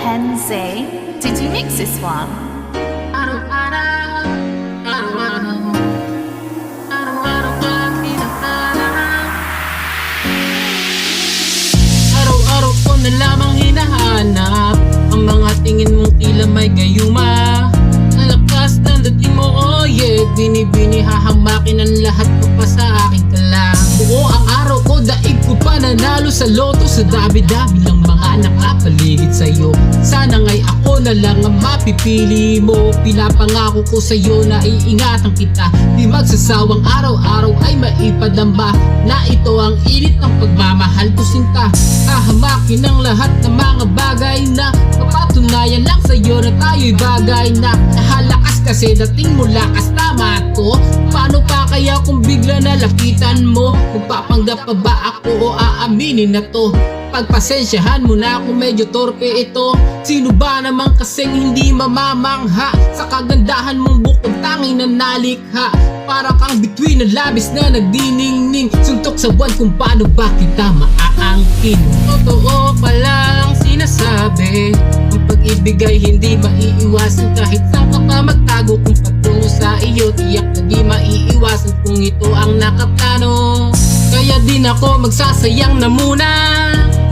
Henze, did you mix this one? Araw-araw ko na lamang hinahanap ang mga tingin mong tila may gayuma. Ang lakas ng dating mo, oh yeah, binibini hahamakin ang lahat ko pa sa akin ka lang. Buo ang araw ko, daig ko pananalo sa loto. Sa dami-dami ng mga nakapaligid sa'yo, sana nga'y ako na lang ang mapipili mo. Pinapangako ko sa'yo na iingatan kita, di magsasawang araw-araw ay maipadamba na ito ang init ng pagmamahal ko sinta. Hahamakin ang lahat ng mga bagay na mapatunayan lang sa'yo na tayo'y bagay na nahalakas kasi dating mo lakas. Tama to? Paano pa kaya kung bigla na lapitan mo? Magpapanggap pa ba ako o aaminin na to? Pagpasensyahan mo na kung medyo torpe ito. Sino ba naman kasing hindi mamamangha sa kagandahan mong bukod tanging na nalikha? Para kang bituin ng labis na nagdiningning, suntok sa buwan kung paano ba kita maaangkin. Totoo pala ang sinasabi, ang pag-ibig ay hindi maiiwasan. Kahit saan ka pa magtago kung patungo sa iyo, tiyak na di maiiwasan kung ito ang nakaplano. Kaya din ako magsasayang na muna,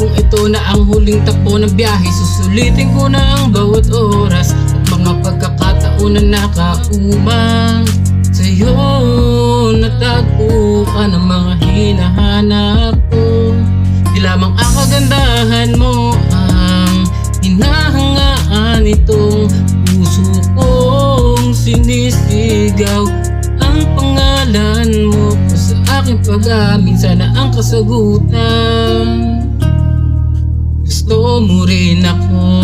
kung ito na ang huling takbo ng biyahe. Susulitin ko na ang bawat oras at mga pagkakataon na nakaumang. Sa'yo natagpo ka ng mga hinahanap ko. Di lamang ang kagandahan mo ang hinahangaan itong puso kong sinisigaw. Ang pangalan mo pa sa aking pag-amin, sana ang kasagutan. Gusto mo rin ako